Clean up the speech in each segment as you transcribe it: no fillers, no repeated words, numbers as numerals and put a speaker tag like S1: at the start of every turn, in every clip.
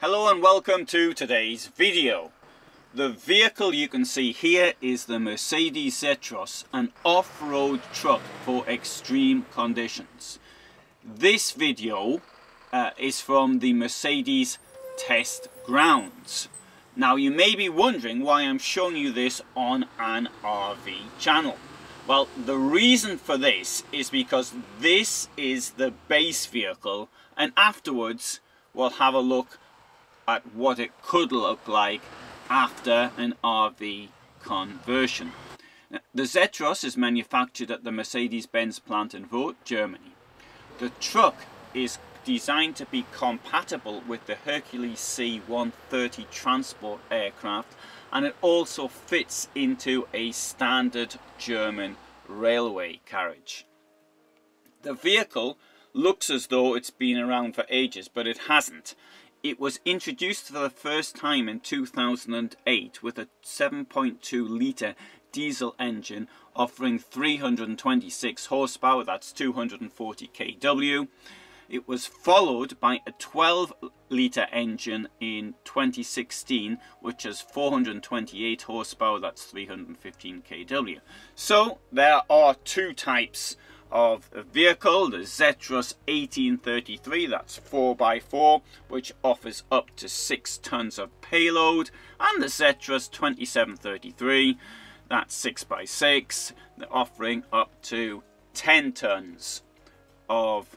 S1: Hello and welcome to today's video. The vehicle you can see here is the Mercedes Zetros, an off-road truck for extreme conditions. This video is from the Mercedes test grounds. Now you may be wondering why I'm showing you this on an RV channel. Well, the reason for this is because this is the base vehicle, and afterwards we'll have a look at what it could look like after an RV conversion. Now, the Zetros is manufactured at the Mercedes-Benz plant in Wörth, Germany. The truck is designed to be compatible with the Hercules C-130 transport aircraft, and it also fits into a standard German railway carriage. The vehicle looks as though it's been around for ages, but it hasn't. It was introduced for the first time in 2008 with a 7.2 litre diesel engine offering 326 horsepower, that's 240 kW. It was followed by a 12 litre engine in 2016 which has 428 horsepower, that's 315 kW. So there are two types of a vehicle: the Zetros 1833, that's 4x4, which offers up to 6 tons of payload, and the Zetros 2733, that's 6x6, offering up to 10 tons of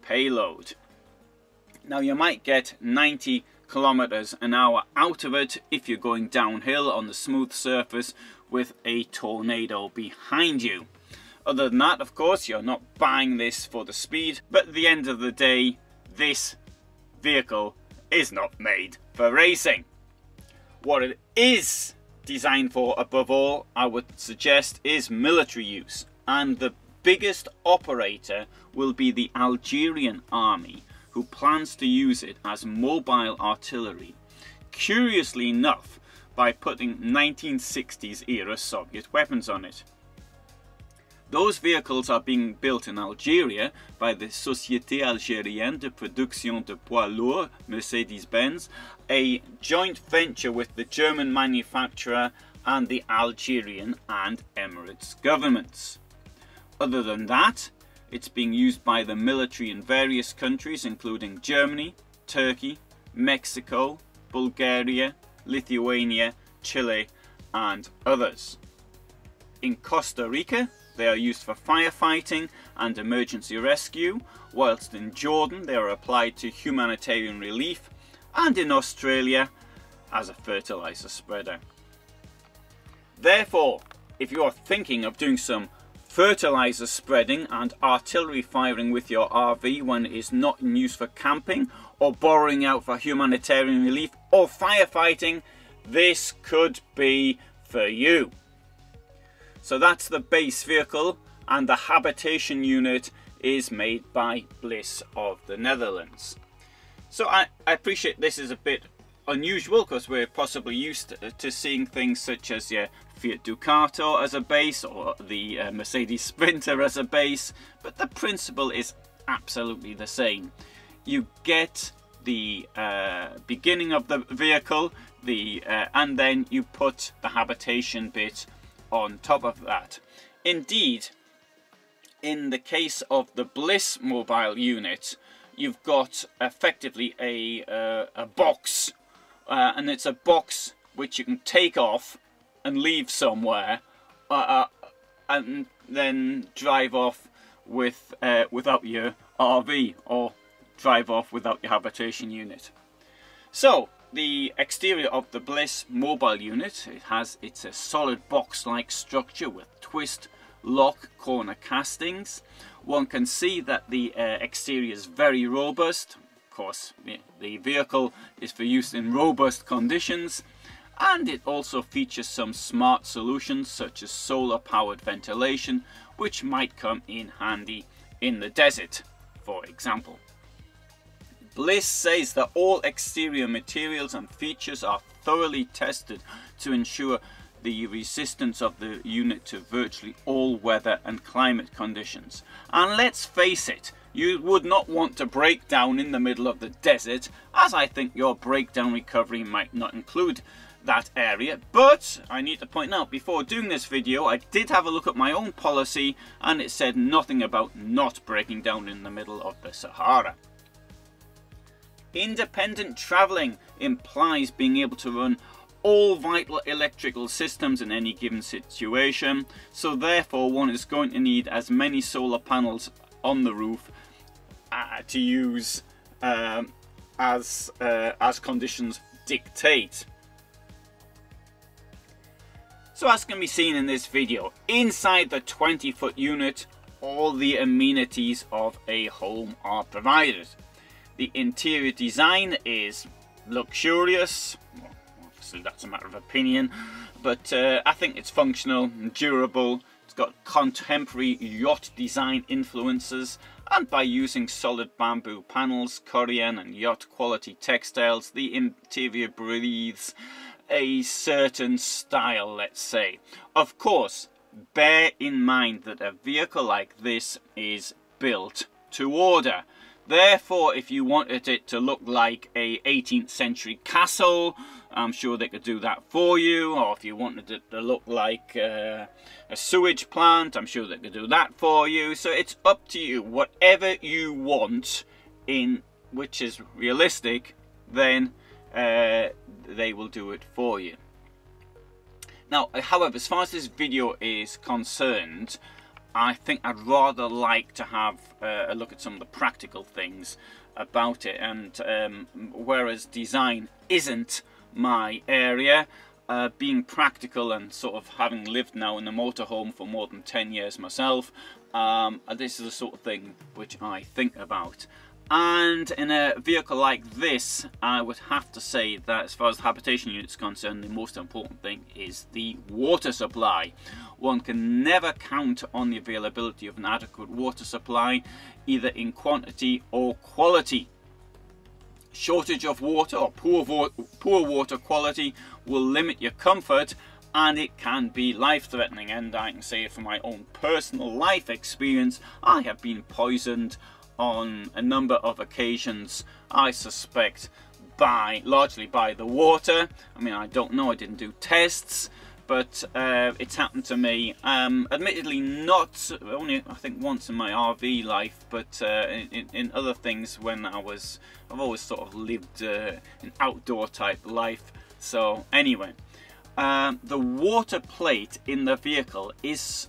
S1: payload. Now you might get 90 kilometers an hour out of it if you're going downhill on the smooth surface with a tornado behind you. Other than that, of course, you're not buying this for the speed, but at the end of the day, this vehicle is not made for racing. What it is designed for, above all, I would suggest, is military use, and the biggest operator will be the Algerian army, who plans to use it as mobile artillery, curiously enough by putting 1960s era Soviet weapons on it. Those vehicles are being built in Algeria by the Société Algérienne de Production de Poids Lourds, Mercedes-Benz, a joint venture with the German manufacturer and the Algerian and Emirates governments. Other than that, it's being used by the military in various countries including Germany, Turkey, Mexico, Bulgaria, Lithuania, Chile and others. In Costa Rica, they are used for firefighting and emergency rescue, whilst in Jordan they are applied to humanitarian relief, and in Australia as a fertilizer spreader. Therefore, if you are thinking of doing some fertilizer spreading and artillery firing with your RV when it is not in use for camping, or borrowing out for humanitarian relief or firefighting, this could be for you. So that's the base vehicle, and the habitation unit is made by Bliss of the Netherlands. So I appreciate this is a bit unusual because we're possibly used to seeing things such as your Fiat Ducato as a base, or the Mercedes Sprinter as a base, but the principle is absolutely the same. You get the beginning of the vehicle, and then you put the habitation bit on top of that. Indeed, in the case of the Bliss mobile unit, you've got effectively a box, and it's a box which you can take off and leave somewhere, and then drive off with without your RV, or drive off without your habitation unit. So the exterior of the Bliss mobile unit, it's a solid box-like structure with twist, lock, corner castings. One can see that the exterior is very robust. Of course, the vehicle is for use in robust conditions, and it also features some smart solutions such as solar-powered ventilation, which might come in handy in the desert, for example. Bliss says that all exterior materials and features are thoroughly tested to ensure the resistance of the unit to virtually all weather and climate conditions. And let's face it, You would not want to break down in the middle of the desert, as I think your breakdown recovery might not include that area. But I need to point out, before doing this video, I did have a look at my own policy and it said nothing about not breaking down in the middle of the Sahara. Independent travelling implies being able to run all vital electrical systems in any given situation, so therefore one is going to need as many solar panels on the roof to use as conditions dictate. So as can be seen in this video, inside the 20-foot unit, all the amenities of a home are provided. The interior design is luxurious. Well, obviously that's a matter of opinion, but I think it's functional and durable. It's got contemporary yacht design influences, and by using solid bamboo panels, Korean and yacht quality textiles, the interior breathes a certain style, let's say. Of course, bear in mind that a vehicle like this is built to order. Therefore, if you wanted it to look like a 18th century castle, I'm sure they could do that for you. Or if you wanted it to look like a sewage plant, I'm sure they could do that for you. So it's up to you. Whatever you want, in which is realistic, then they will do it for you. Now, however, as far as this video is concerned, I think I'd rather like to have a look at some of the practical things about it, and whereas design isn't my area, being practical and sort of having lived now in a motorhome for more than 10 years myself, this is the sort of thing which I think about. And in a vehicle like this, I would have to say that as far as the habitation unit is concerned, the most important thing is the water supply. One can never count on the availability of an adequate water supply, either in quantity or quality. Shortage of water or poor water quality will limit your comfort, and it can be life-threatening. And I can say from my own personal life experience, I have been poisoned on a number of occasions, I suspect largely by the water. I mean, I don't know, I didn't do tests, but it's happened to me. Admittedly not only, I think, once in my RV life, but in other things when I've always sort of lived an outdoor type life. So anyway, the water plate in the vehicle is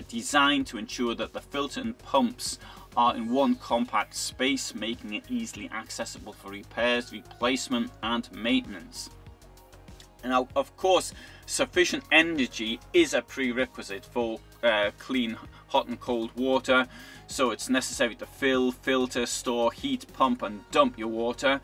S1: designed to ensure that the filter and pumps are in one compact space, making it easily accessible for repairs, replacement and maintenance. Now, of course, sufficient energy is a prerequisite for clean hot and cold water, so it's necessary to fill, filter, store, heat, pump and dump your water.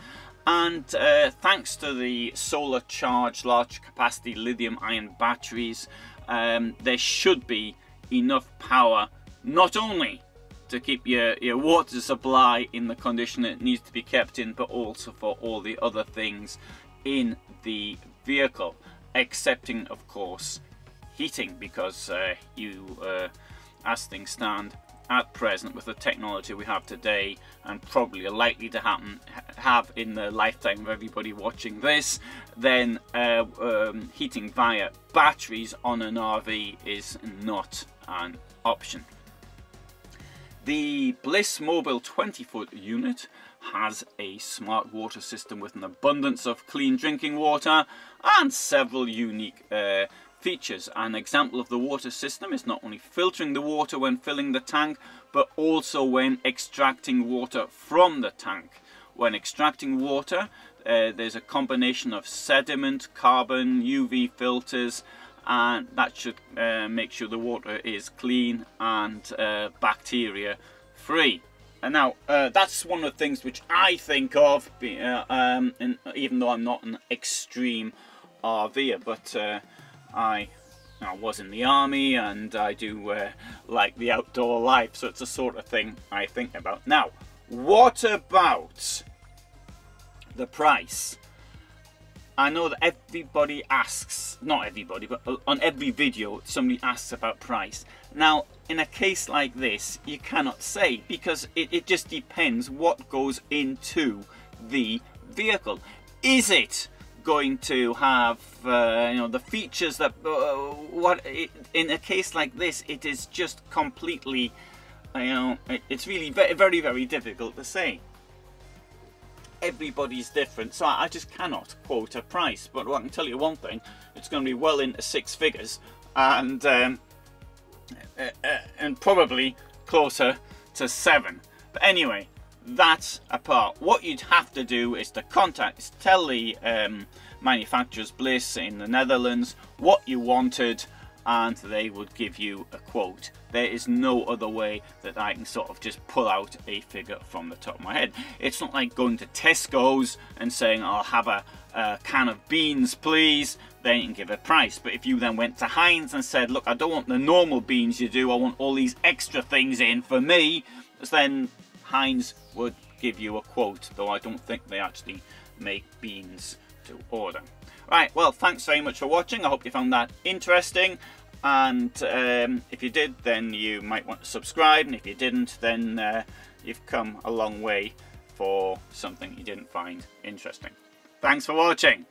S1: And thanks to the solar charged large capacity lithium ion batteries, there should be enough power not only to keep your water supply in the condition it needs to be kept in, but also for all the other things in the vehicle, excepting of course heating, because as things stand at present with the technology we have today, and probably are likely to have in the lifetime of everybody watching this, then heating via batteries on an RV is not an option. The Bliss Mobile 20-foot unit has a smart water system with an abundance of clean drinking water and several unique features. An example of the water system is not only filtering the water when filling the tank, but also when extracting water from the tank. When extracting water, there's a combination of sediment, carbon, UV filters, and that should make sure the water is clean and bacteria free. And now that's one of the things which I think of, even though I'm not an extreme RVer, but I was in the army and I do like the outdoor life, so it's the sort of thing I think about. Now, what about the price? I know that everybody asks, not everybody, but on every video somebody asks about price. Now, in a case like this, you cannot say, because it just depends what goes into the vehicle. Is it going to have you know, the features that in a case like this, it is just completely, you know, it's really very difficult to say. Everybody's different, so I just cannot quote a price. But I can tell you one thing: it's going to be well into 6 figures, and probably closer to 7. But anyway, that's apart. What you'd have to do is to tell the manufacturer's Bliss in the Netherlands what you wanted, and they would give you a quote. There is no other way that I can sort of just pull out a figure from the top of my head. It's not like going to Tesco's and saying, I'll have a can of beans please, then you can give a price. But if you then went to Heinz and said, look, I don't want the normal beans you do, I want all these extra things in for me, then Heinz would give you a quote, though I don't think they actually make beans to order. Right, well, thanks very much for watching. I hope you found that interesting, and if you did, then you might want to subscribe, and if you didn't, then you've come a long way for something you didn't find interesting. Thanks for watching.